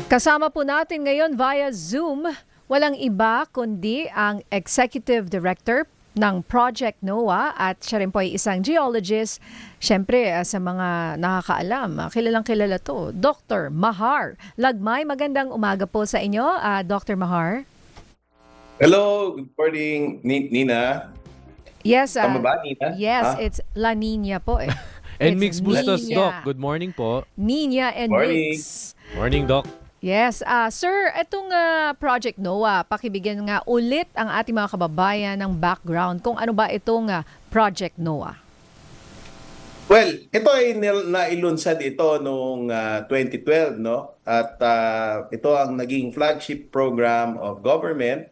Kasama po natin ngayon via Zoom, walang iba kundi ang Executive Director ng Project NOAA at siya rin po ay isang geologist. Siyempre, sa mga nakakaalam, kilalang kilala to, Dr. Mahar Lagmay. Magandang umaga po sa inyo, Dr. Mahar. Hello, good morning, Nina. Yes, Tama ba, Nina? yes, it's La Nina po eh. And It's Mix Bustos, Nina. Doc. Good morning po. Nina and Morning. Mix. Morning, Doc. Yes, sir, itong Project NOAA, pakibigyan nga ulit ang ating mga kababayan ng background kung ano ba itong Project NOAA. Well, ito ay nailunsad ito noong 2012, no? At ito ang naging flagship program of government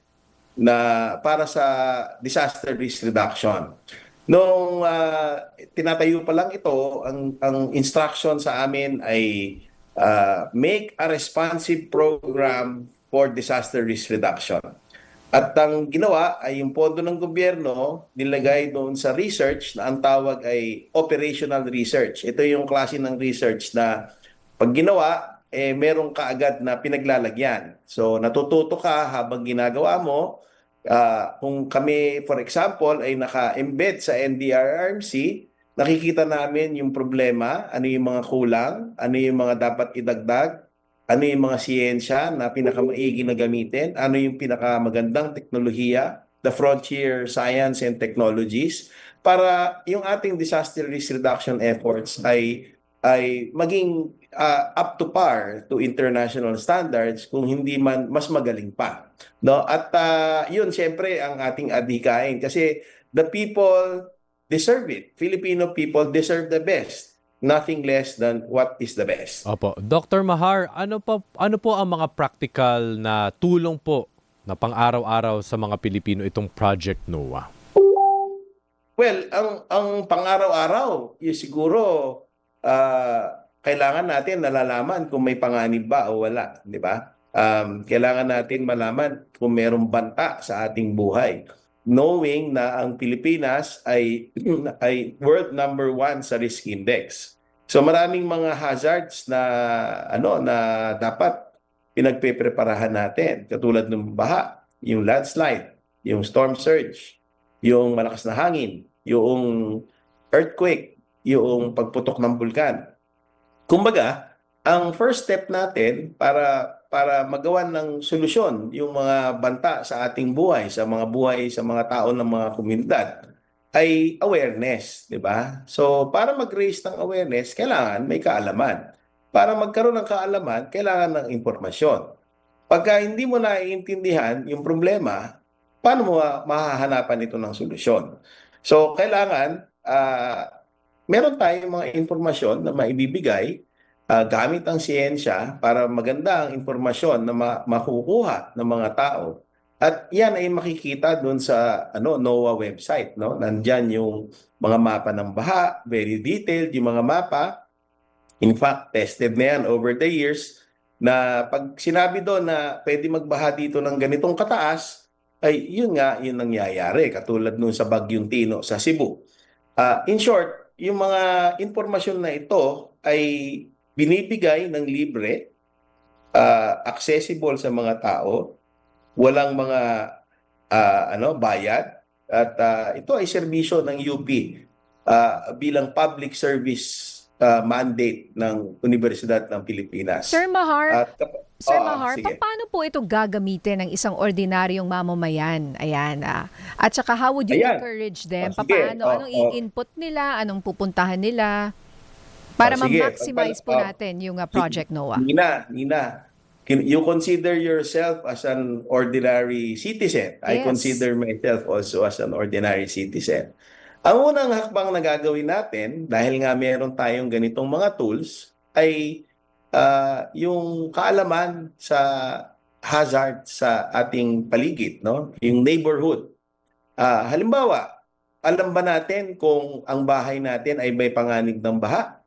na para sa disaster risk reduction. Nung tinatayo pa lang ito, ang instruction sa amin ay make a responsive program for disaster risk reduction. At ang ginawa ay yung pondo ng gobyerno nilagay doon sa research na ang tawag ay operational research. Ito yung klase ng research na pag ginawa, merong kaagad na pinaglalagyan. So natututo ka habang ginagawa mo. Kung kami, for example, ay naka-embed sa NDRRMC, nakikita namin yung problema, ano yung mga kulang, ano yung mga dapat idagdag, ano yung mga siyensya na pinakamaigi na gamitin, ano yung pinakamagandang teknolohiya, the frontier science and technologies, para yung ating disaster risk reduction efforts ay maging up to par to international standards, kung hindi man mas magaling pa. No? At yun, siyempre, ang ating adhikain. Kasi the people deserve it. Filipino people deserve the best. Nothing less than what is the best. Opo. Dr. Mahar, ano po ang mga practical na tulong po na pang-araw-araw sa mga Pilipino itong Project NOAA? Well, ang pang-araw-araw, yung siguro kailangan natin nalalaman kung may panganib ba o wala, di ba? Kailangan natin malaman kung mayroong banta sa ating buhay. Knowing na ang Pilipinas ay world number 1 sa risk index. So maraming mga hazards na na dapat pinagpepreparahan natin, katulad ng baha, yung landslide, yung storm surge, yung malakas na hangin, yung earthquake, yung pagputok ng bulkan. Kumbaga, ang first step natin para magawan ng solusyon yung mga banta sa ating buhay, sa mga tao ng mga komunidad, ay awareness, di ba? So, para mag-raise ng awareness, kailangan may kaalaman. Para magkaroon ng kaalaman, kailangan ng impormasyon. Pagka hindi mo naiintindihan yung problema, paano mo mahahanapan ito ng solusyon? So, kailangan meron tayong mga impormasyon na maibibigay gamit ang siyensya para maganda ang impormasyon na makukuha ng mga tao. At yan ay makikita doon sa NOAA website, no? Nandiyan yung mga mapa ng baha, very detailed yung mga mapa. In fact, tested na yan over the years na pag sinabi doon na pwede magbaha dito ng ganitong kataas, ay yun nga, yun nangyayari. Katulad nung sa Bagyong Tino sa Cebu. In short, yung mga impormasyon na ito ay binibigay ng libre, accessible sa mga tao, walang mga bayad, at ito ay serbisyo ng UP bilang public service mandate ng Universidad ng Pilipinas. Sir Mahar, Sige. paano po ito gagamitin ng isang ordinaryong mamamayan? Ayan. At saka how would you encourage them? Sige. Paano? Anong i-input nila? Anong pupuntahan nila? Para Sige. ma-maximize po natin yung Project NOAA. Nina, you consider yourself as an ordinary citizen. I Yes. consider myself also as an ordinary citizen. Ang unang hakbang na gagawin natin, dahil nga meron tayong ganitong mga tools, ay yung kaalaman sa hazard sa ating paligid, no? Yung neighborhood. Halimbawa, alam ba natin kung ang bahay natin ay may panganib ng baha?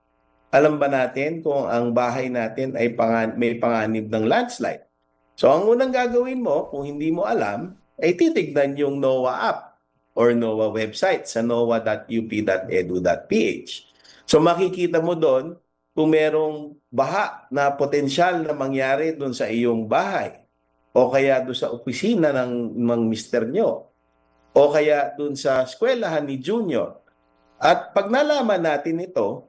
Alam ba natin kung ang bahay natin ay may panganib ng landslide? So ang unang gagawin mo, kung hindi mo alam, ay titignan yung NOAA app or NOAA website sa noaa.up.edu.ph. So makikita mo doon kung merong baha na potensyal na mangyari doon sa iyong bahay o kaya doon sa opisina ng mister nyo o kaya doon sa eskwelahan ni Junior. At pag nalaman natin ito,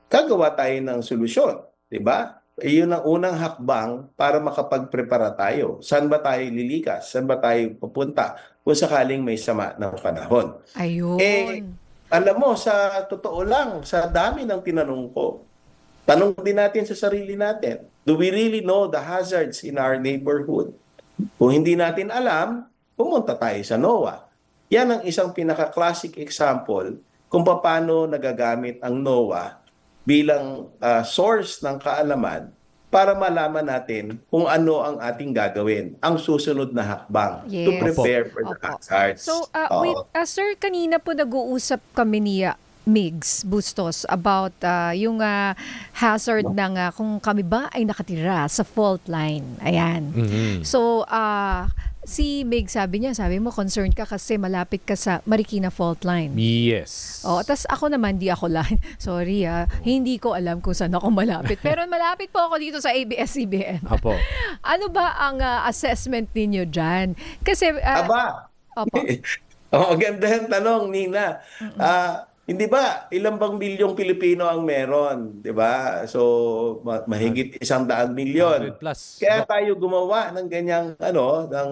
gagawa tayo ng solusyon, di ba? Iyon ang unang hakbang para makapagprepara tayo. Saan ba tayo lilikas? Saan ba tayo pupunta kung sakaling may sama ng panahon? Ayun. Alam mo, sa totoo lang, sa dami ng tinanong ko, tanong din natin sa sarili natin, do we really know the hazards in our neighborhood? Kung hindi natin alam, pumunta tayo sa NOAA. Yan ang isang pinaka-classic example kung paano nagagamit ang NOAA bilang source ng kaalaman para malaman natin kung ano ang ating gagawin, ang susunod na hakbang to Yes. prepare for the Opo. hazards. So, Oo. sir, kanina po nag-uusap kami ni Migs Bustos about yung hazard ng kung kami ba ay nakatira sa fault line. Ayan. Mhm. So, si Mig sabi mo, concerned ka kasi malapit ka sa Marikina fault line. Yes. Oh, tas ako naman, di ako line. Sorry hindi ko alam kung saan ako malapit. Pero malapit po ako dito sa ABS-CBN. Apo. Ano ba ang assessment ninyo dyan? Kasi, Aba, opo. ganda yung tanong, Nina. Hindi ba, ilang bang milyong Pilipino ang meron? Di ba? So, mahigit 100 milyon. 100 plus. Kaya tayo gumawa ng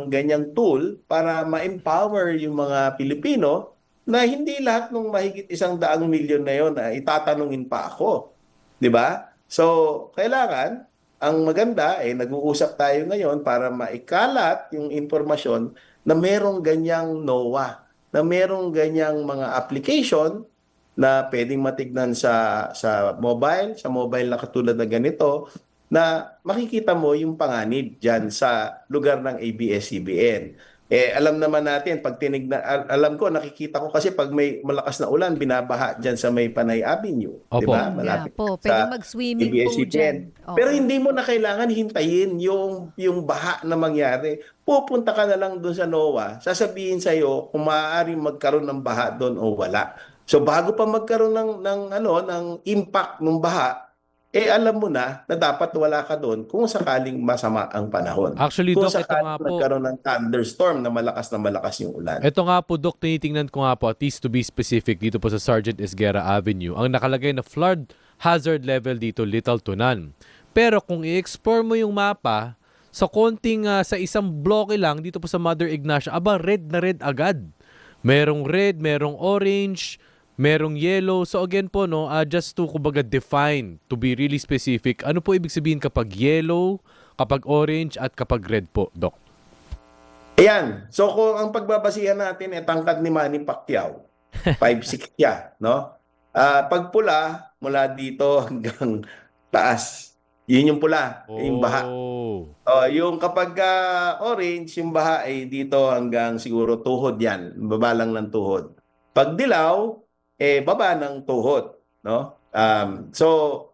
ganyang tool para ma-empower yung mga Pilipino na hindi lahat ng mahigit 100 milyon na yon na itatanungin pa ako. 'Di ba? So, kailangan ang maganda nag-uusap tayo ngayon para maikalat yung impormasyon na merong ganyang NOAA, na merong ganyang mga application na pwedeng matignan sa mobile na katulad na ganito, na makikita mo yung panganib dyan sa lugar ng ABS-CBN. Alam naman natin, pag alam ko, nakikita ko kasi pag may malakas na ulan, binabaha dyan sa may Panay Avenue. Opo. Di ba? Yeah Malapit po, sa pwede mag-swimming po ABS-CBN. dyan. Oo. Pero hindi mo na kailangan hintayin yung baha na mangyari. Pupunta ka na lang doon sa NOAA, sasabihin sa'yo kung maaaring magkaroon ng baha doon o wala. So bago pa magkaroon ng impact ng baha, alam mo na dapat wala ka doon kung sakaling masama ang panahon. Actually, Kung Doc, ito sakaling nga po. nagkaroon ng thunderstorm na malakas yung ulan. Ito nga po, Doc, tinitingnan ko nga po, at least to be specific, dito po sa Sergeant Esguerra Avenue, ang nakalagay na flood hazard level dito, little to none. Pero kung i-explore mo yung mapa, sa konting, sa isang bloke lang, dito po sa Mother Ignacia, red na red agad. Merong red, merong orange, merong yellow. So again po, just to kumbaga define, to be really specific, ano po ibig sabihin kapag yellow, kapag orange, at kapag red po, Doc? Ayan. So kung ang pagbabasihan natin tangkad ni Manny Pacquiao, 5'6" siya, no? Pag pula, mula dito hanggang taas. Yun yung pula, yung baha. Yung kapag orange, yung baha ay dito hanggang siguro tuhod yan. Baba lang ng tuhod. Pag dilaw, baba ng tuhod. No? So,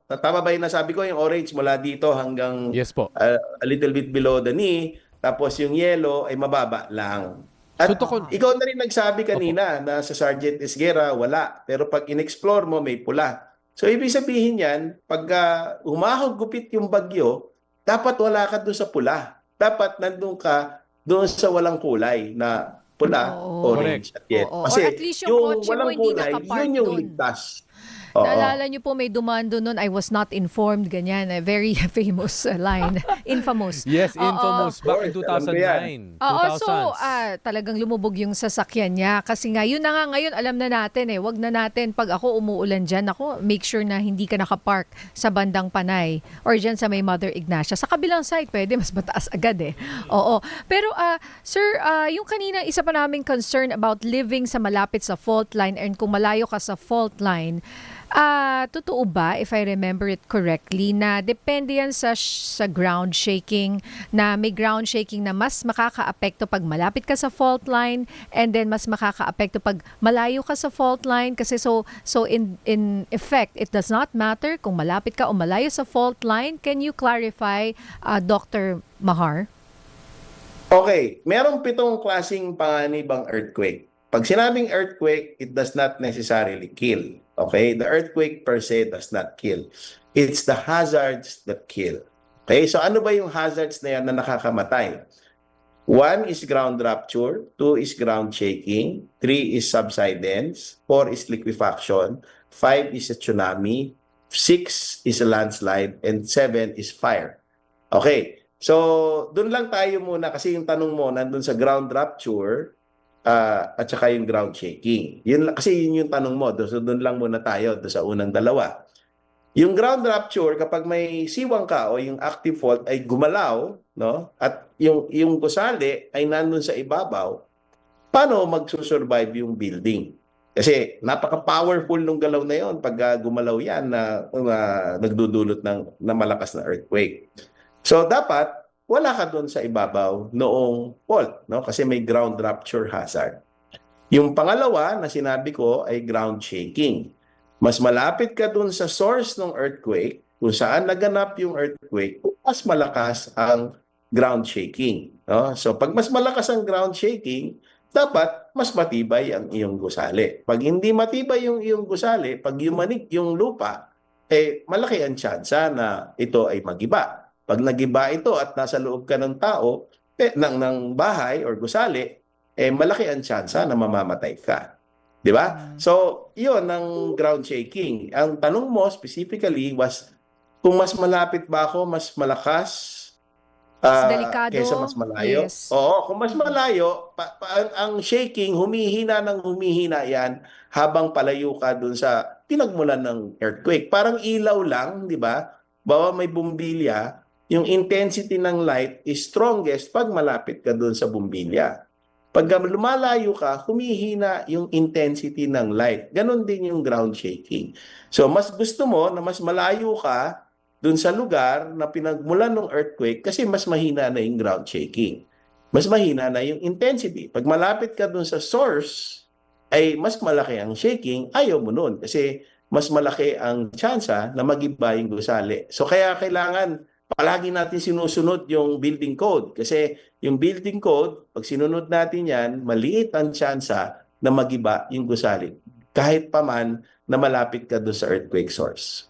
tama ba yung nasabi ko? Yung orange mula dito hanggang Yes po. a little bit below the knee. Tapos yung yellow ay mababa lang. At ikaw na rin nagsabi kanina na sa Sergeant Esguerra, wala. Pero pag in-explore mo, may pula. So, ibig sabihin yan, pag humahagupit yung bagyo, dapat wala ka doon sa pula. Dapat nandun ka doon sa walang kulay na pula, orange, at yellow. Or at least yung kotse mo hindi nakapark yun yung doon. ligtas. Naalala niyo po, may dumaan doon nun, I was not informed, ganyan. A very famous line. Infamous. Yes, infamous. Back in Of course, alam ko yan. 2009. So talagang lumubog yung sasakyan niya. Kasi nga, yun na nga ngayon, alam na natin wag na natin, pag ako umuulan dyan, ako, make sure na hindi ka nakapark sa bandang Panay or dyan sa may Mother Ignacia. Sa kabilang side, pwede, mas mataas agad Oo. Pero, sir, yung kanina, isa pa naming concern about living sa malapit sa fault line and kung malayo ka sa fault line, totoo ba, if I remember it correctly, na depende yan sa ground shaking, na may ground shaking na mas makaka-apekto pag malapit ka sa fault line and then mas makaka-apekto pag malayo ka sa fault line? Kasi so in effect, it does not matter kung malapit ka o malayo sa fault line. Can you clarify, Dr. Mahar? Okay, merong 7 klaseng panganib ang earthquake. Pag sinabing earthquake, it does not necessarily kill. Okay? The earthquake per se does not kill. It's the hazards that kill. Okay? So ano ba yung hazards na yan na nakakamatay? 1 is ground rupture, 2 is ground shaking, 3 is subsidence, 4 is liquefaction, 5 is a tsunami, 6 is a landslide, and 7 is fire. Okay, so doon lang tayo muna kasi yung tanong mo nandun sa ground rupture at saka yung ground shaking. Kasi yun yung tanong mo, so doon lang muna tayo sa unang dalawa. Yung ground rupture, kapag may siwang ka o yung active fault ay gumalaw, no? At yung gusali ay nandun sa ibabaw, paano magsusurvive yung building? Kasi napaka-powerful nung galaw na yon pag gumalaw yan na nagdudulot na malakas na earthquake. So dapat wala ka doon sa ibabaw noong fault, no? Kasi may ground rupture hazard. Yung pangalawa na sinabi ko ay ground shaking. Mas malapit ka dun sa source ng earthquake, kung saan naganap yung earthquake, mas malakas ang ground shaking. No? So pag mas malakas ang ground shaking, dapat mas matibay ang iyong gusali. Pag hindi matibay yung iyong gusali, pag yumanig yung lupa, malaki ang tsansa na ito ay magiba. Pag nagiba ito at nasa loob ka ng tao, ng bahay or gusali, malaki ang tsansa na mamamatay ka. Di ba? So, yun ang ground shaking. Ang tanong mo specifically was, kung mas malapit ba ako, mas malakas Delikado. kaysa mas malayo? Yes. Oo, kung mas malayo, ang shaking, humihina ng humihina yan habang palayo ka dun sa pinagmulan ng earthquake. Parang ilaw lang, di ba? Bawa may bumbilya, yung intensity ng light is strongest pag malapit ka dun sa bumbilya. Pag lumalayo ka, humihina yung intensity ng light. Ganon din yung ground shaking. So, mas gusto mo na mas malayo ka dun sa lugar na pinagmulan ng earthquake kasi mas mahina na yung ground shaking. Mas mahina na yung intensity. Pag malapit ka dun sa source, ay mas malaki ang shaking, ayaw mo nun. Kasi mas malaki ang tsansa na magiba yung gusali. So, kaya kailangan palagi natin sinusunod yung building code. Kasi yung building code, pag sinunod natin yan, maliit ang tsansa na magiba yung gusali. Kahit pa man na malapit ka doon sa earthquake source.